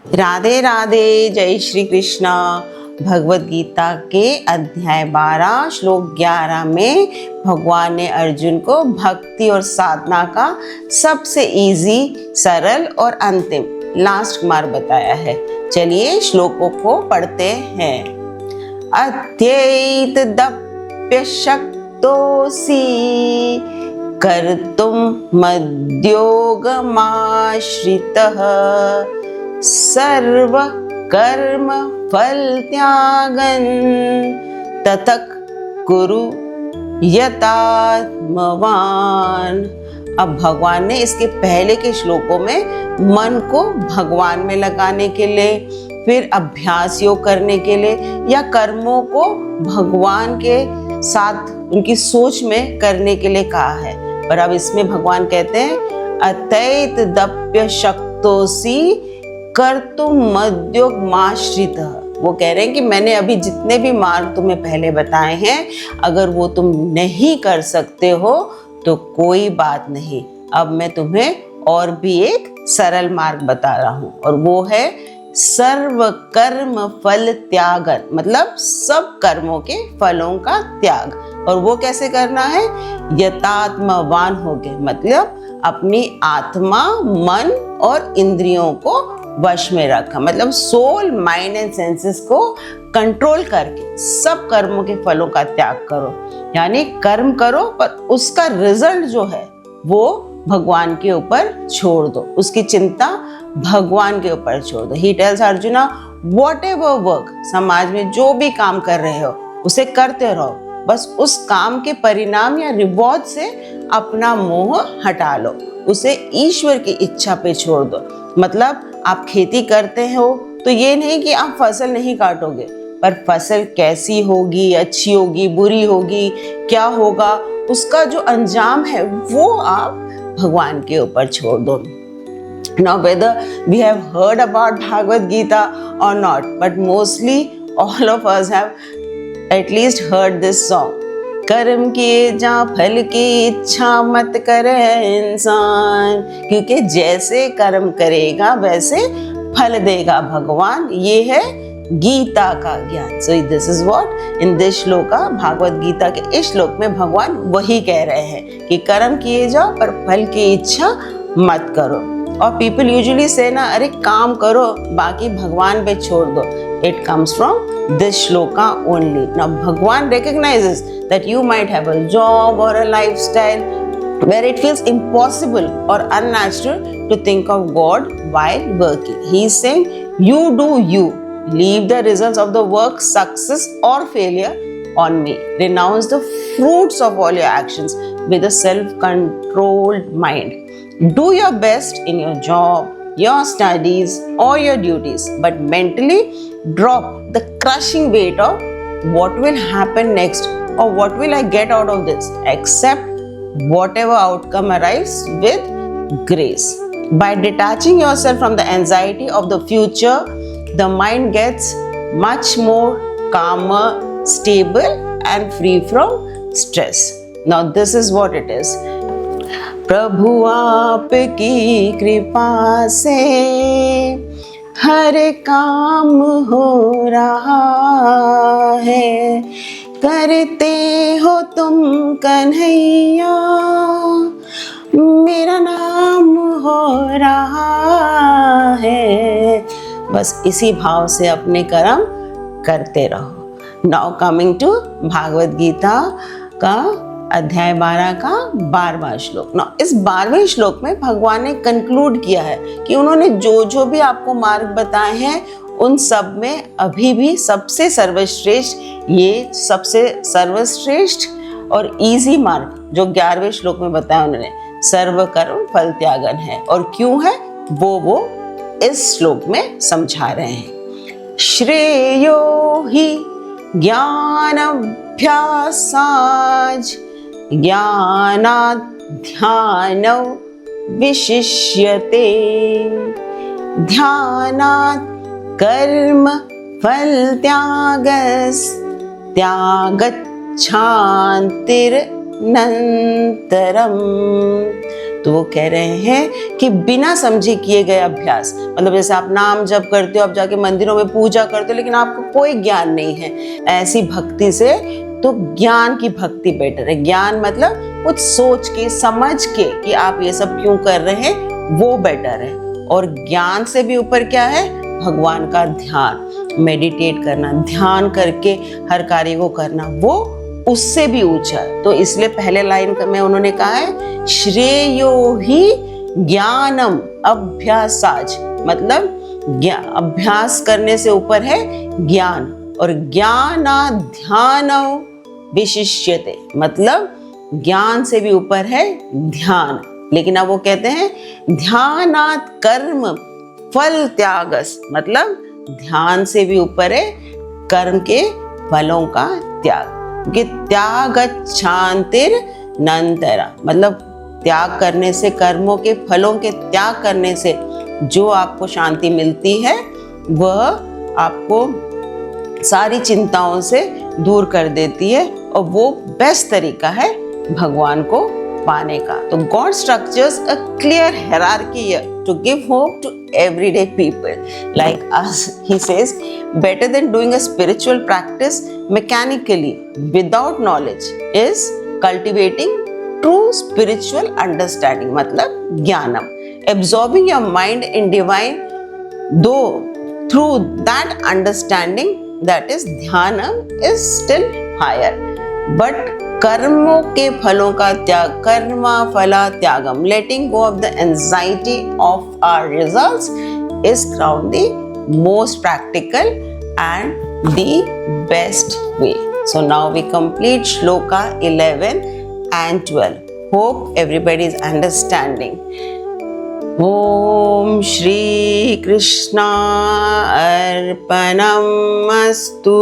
राधे राधे, जय श्री कृष्णा। भगवत गीता के अध्याय 12 श्लोक 11 में भगवान ने अर्जुन को भक्ति और साधना का सबसे इजी, सरल और अंतिम लास्ट मार्ग बताया है। चलिए श्लोकों को पढ़ते हैं। अत्यैत दप्य शक्तोसी कर्तुम मद्योगमाश्रितः सर्व कर्म फल त्यागन ततक कुरु यतात्मवान। अब भगवान ने इसके पहले के श्लोकों में मन को भगवान में लगाने के लिए, फिर अभ्यास योग करने के लिए या कर्मों को भगवान के साथ उनकी सोच में करने के लिए कहा है। पर अब इसमें भगवान कहते हैं अतैत दप्य शक्तोसी कर्तुम मद्योगमाश्रित। वो कह रहे हैं कि मैंने अभी जितने भी मार्ग तुम्हें पहले बताए हैं, अगर वो तुम नहीं कर सकते हो तो कोई बात नहीं, अब मैं तुम्हें और भी एक सरल मार्ग बता रहा हूँ, और वो है सर्व कर्म फल त्यागन, मतलब सब कर्मों के फलों का त्याग। और वो कैसे करना है? यथात्मवान हो गए, मतलब अपनी आत्मा, मन और इंद्रियों को वश में रखा, मतलब सोल, माइंड एंड सेंसेस को कंट्रोल करके सब कर्मों के फलों का त्याग करो। यानी कर्म करो पर उसका रिजल्ट जो है वो भगवान के ऊपर छोड़ दो, उसकी चिंता भगवान के ऊपर छोड़ दो। He tells arjuna, what ever work, समाज में जो भी काम कर रहे हो उसे करते रहो, बस उस काम के परिणाम या रिवॉर्ड से अपना मोह हटा लो, उसे ईश्वर की इच्छा पे छोड़ दो। मतलब आप खेती करते हो तो ये नहीं कि आप फसल नहीं काटोगे, पर फसल कैसी होगी, अच्छी होगी, बुरी होगी, क्या होगा, उसका जो अंजाम है वो आप भगवान के ऊपर छोड़ दो। Now whether we have heard about Bhagavad Gita or not, but mostly all of us have at least heard this song. कर्म किए जा फल की इच्छा मत करे इंसान, क्योंकि जैसे कर्म करेगा वैसे फल देगा भगवान। ये है गीता का ज्ञान। So this is what in this shloka, Bhagavad Gita के इस श्लोक में भगवान वही कह रहे हैं कि कर्म किए जाओ पर फल की इच्छा मत करो। और पीपल यूजुअली से ना, अरे काम करो बाकी भगवान पे छोड़ दो। It comes from this shloka only. Now Bhagwan recognizes that you might have a job or a lifestyle where it feels impossible or unnatural to think of God while working. He is saying, you do you. Leave the results of the work, success or failure on me. Renounce the fruits of all your actions with a self-controlled mind. Do your best in your job, your studies or your duties, but mentally drop the crushing weight of what will happen next or what will I get out of this. Accept whatever outcome arrives with grace. By detaching yourself from the anxiety of the future, the mind gets much more calmer, stable and free from stress. Now this is what it is. प्रभु आपकी कृपा से हर काम हो रहा है, करते हो तुम कन्हैया मेरा नाम हो रहा है। बस इसी भाव से अपने कर्म करते रहो। Now coming to Bhagavad Gita का अध्याय 12 का 12वां श्लोक। ना इस 12वें श्लोक में भगवान ने कंक्लूड किया है कि उन्होंने जो जो भी आपको मार्ग बताए हैं उन सब में अभी भी सबसे सर्वश्रेष्ठ, ये सबसे सर्वश्रेष्ठ और इजी मार्ग जो 11वें श्लोक में बताया उन्होंने, सर्व कर्म फल त्यागन है। और क्यों है वो इस श्लोक में समझा रहे हैं। श्रेयो ही ज्ञानाभ्यासाज ज्ञानात् ध्यानौ विशिष्यते, ध्यानात् कर्म फल त्यागस् त्यागच्छान्तिरनन्तरम्। तो वो कह रहे हैं कि बिना समझे किए गए अभ्यास, मतलब जैसे आप नाम जप करते हो, आप जाके मंदिरों में पूजा करते हो, लेकिन आपको कोई ज्ञान नहीं है, ऐसी भक्ति से तो ज्ञान की भक्ति बेटर है। ज्ञान मतलब कुछ सोच के समझ के कि आप ये सब क्यों कर रहे हैं, वो बेटर है। और ज्ञान से भी ऊपर क्या है, भगवान का ध्यान, मेडिटेट करना, ध्यान करके हर कार्य को करना, वो उससे भी ऊंचा है। तो इसलिए पहले लाइन में उन्होंने कहा है श्रेयो ही ज्ञानम अभ्यासाज, मतलब अभ्यास करने से ऊपर है ज्ञान। और ज्ञाना ध्यान विशिष्यते, मतलब ज्ञान से भी ऊपर है ध्यान। लेकिन अब वो कहते हैं ध्यानात् कर्म फल त्यागस, मतलब ध्यान से भी ऊपर है कर्म के फलों का त्याग। कि त्यागच्छान्तिर नंतरा, मतलब त्याग करने से, कर्मों के फलों के त्याग करने से जो आपको शांति मिलती है वह आपको सारी चिंताओं से दूर कर देती है, और वो बेस्ट तरीका है भगवान को पाने का। तो God structures a clear hierarchy to give hope to everyday people like us. He says better than doing a spiritual practice mechanically without knowledge is cultivating true spiritual understanding, मतलब ज्ञानम, absorbing your mind in divine, though through that understanding, that is dhyanam, is still higher. But कर्मों के फलों का त्याग, कर्मा फला त्यागम, letting go of the anxiety of our results is crown the most practical and the best way. So now we complete shloka 11 and 12. Hope everybody is understanding. Om Shri Krishna Arpanam Astu.